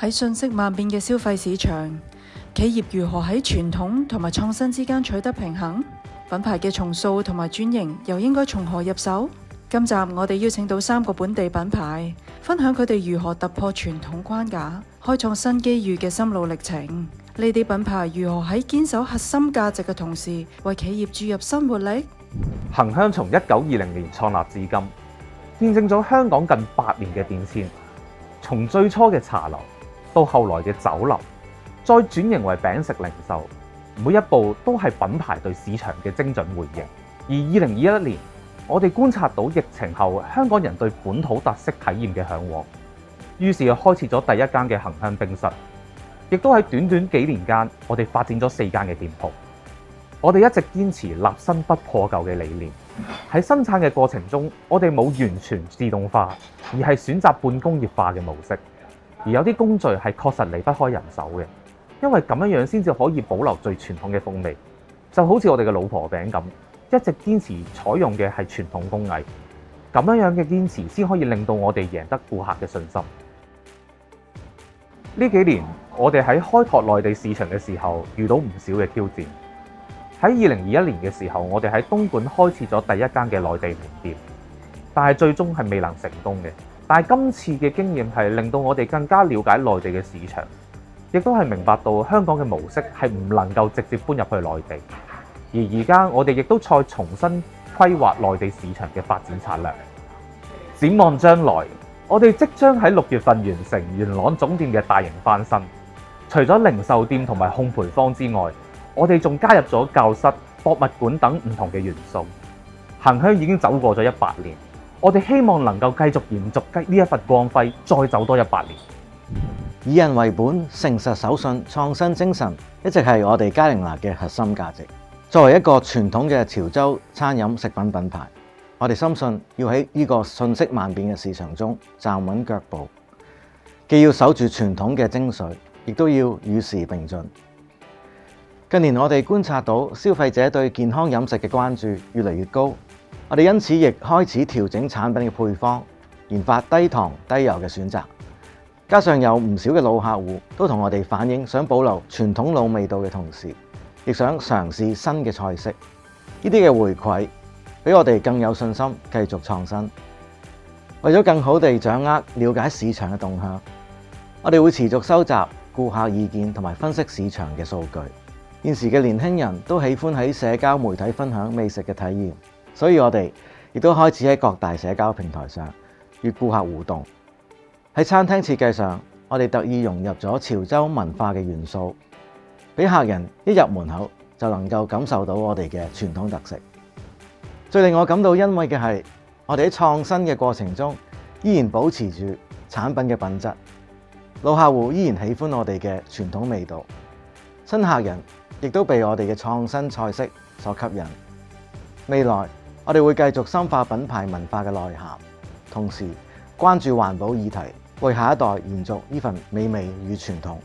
喺瞬息萬變嘅消費市場，企業如何喺傳統同埋創新之間取得平衡？品牌嘅重塑同埋轉型又應該從何入手？今集我哋邀請到3個本地品牌，分享佢哋如何突破傳統框架，開創新機遇嘅心路歷程。呢啲品牌如何喺堅守核心價值嘅同時，為企業注入新活力？恒香從1920年創立至今，見證咗香港近8年嘅變遷。從最初嘅茶樓，到後來嘅酒樓，再轉型為餅食零售，每一步都係品牌對市場嘅精準回應。而2021年，我哋觀察到疫情後香港人對本土特色體驗嘅嚮往，於是開設咗第一間嘅恒香冰室，亦都喺短短幾年間，我哋發展咗4間嘅店鋪。我哋一直堅持立新不破舊嘅理念，喺生產嘅過程中，我哋冇完全自動化，而係選擇半工業化嘅模式。而有啲工序係確實離不開人手嘅，因為咁樣先至可以保留最傳統嘅風味。就好似我哋嘅老婆餅咁，一直堅持採用嘅係傳統工藝，咁樣嘅堅持先可以令到我哋贏得顧客嘅信心。呢幾年我哋喺開拓內地市場嘅時候，遇到唔少嘅挑戰。喺2021年嘅時候，我哋喺東莞開設咗第一間嘅內地門店，但係最終係未能成功嘅。但係今次嘅經驗係令到我哋更加了解內地嘅市場，亦都係明白到香港嘅模式係唔能夠直接搬入去內地。而家我哋亦都再重新規劃內地市場嘅發展策略。展望將來，我哋即將喺6月份完成元朗總店嘅大型翻新。除咗零售店同埋烘焙坊之外，我哋仲加入咗教室、博物館等唔同嘅元素。恒香已經走過咗100年，我哋希望能夠繼續延續呢一份光輝，再走多100年。以人為本、誠實守信、創新精神，一直係我哋佳寧拿嘅核心價值。作為一個傳統嘅潮州餐飲食品品牌，我哋深信要喺呢個瞬息萬變嘅市場中站穩腳步，既要守住傳統嘅精髓，亦都要與時並進。近年我哋觀察到消費者對健康飲食嘅關注越嚟越高，我哋因此亦開始調整產品嘅配方，研發低糖低油嘅選擇。加上有唔少嘅老客戶都同我哋反映，想保留傳統老味道嘅同時，亦想嘗試新嘅菜式。呢啲嘅回饋俾我哋更有信心繼續創新。為咗更好地掌握了解市場嘅動向，我哋會持續收集顧客意見同埋分析市場嘅數據。現時嘅年輕人都喜歡喺社交媒體分享美食嘅體驗，所以我哋亦都開始喺各大社交平台上與顧客互動。喺餐廳設計上，我哋特意融入咗潮州文化嘅元素，俾客人一入門口就能夠感受到我哋嘅傳統特色。最令我感到欣慰嘅係，我哋喺創新嘅過程中依然保持住產品嘅品質，老客戶依然喜歡我哋嘅傳統味道，新客人亦都被我哋嘅創新菜式所吸引。未來我哋會繼續深化品牌文化嘅內涵，同時關注環保議題，為下一代延續呢份美味與傳統。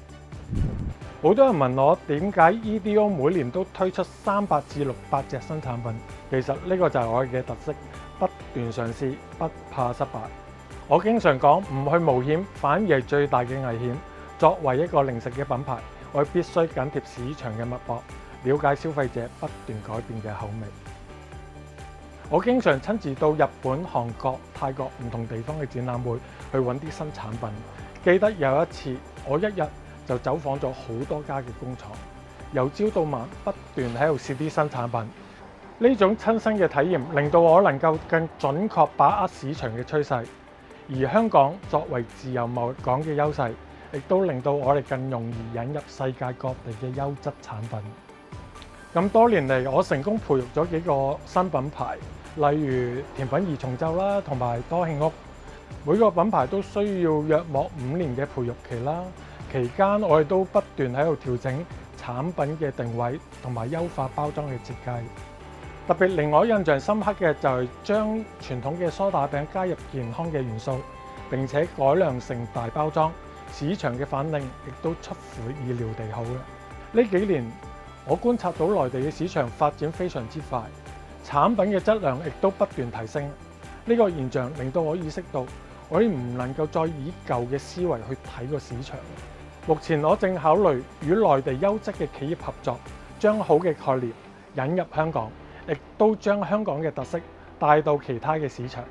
好多人問我點解 EDO 每年都推出300至600隻新產品，其實呢個就係我嘅特色，不斷嘗試，不怕失敗。我經常講唔去冒險，反而係最大嘅危險。作為一個零食嘅品牌，我必須緊貼市場嘅脈搏，了解消費者不斷改變嘅口味。我經常親自到日本、韓國、泰國唔同地方嘅展覽會去揾啲新產品。記得有一次，我一日就走訪咗好多家嘅工廠，由朝到晚不斷喺度試啲新產品。呢種親身嘅體驗令到我能夠更準確把握市場嘅趨勢，而香港作為自由貿易港嘅優勢，亦都令到我哋更容易引入世界各地嘅優質產品。咁多年嚟，我成功培育咗幾個新品牌，例如甜品二重奏啦，同埋多慶屋。每個品牌都需要約莫5年嘅培育期啦。期間我哋都不斷喺度調整產品嘅定位同埋優化包裝嘅設計。特別令我印象深刻嘅就係將傳統嘅梳打餅加入健康嘅元素，並且改良成大包裝。市場嘅反應亦都出乎意料地好啦。呢幾年我觀察到內地嘅市場發展非常之快，產品嘅質量亦都不斷提升。呢個現象令到我意識到，我哋唔能夠再以舊嘅思維去睇個市場。目前我正考慮與內地優質嘅企業合作，將好嘅概念引入香港，亦都將香港嘅特色帶到其他嘅市場。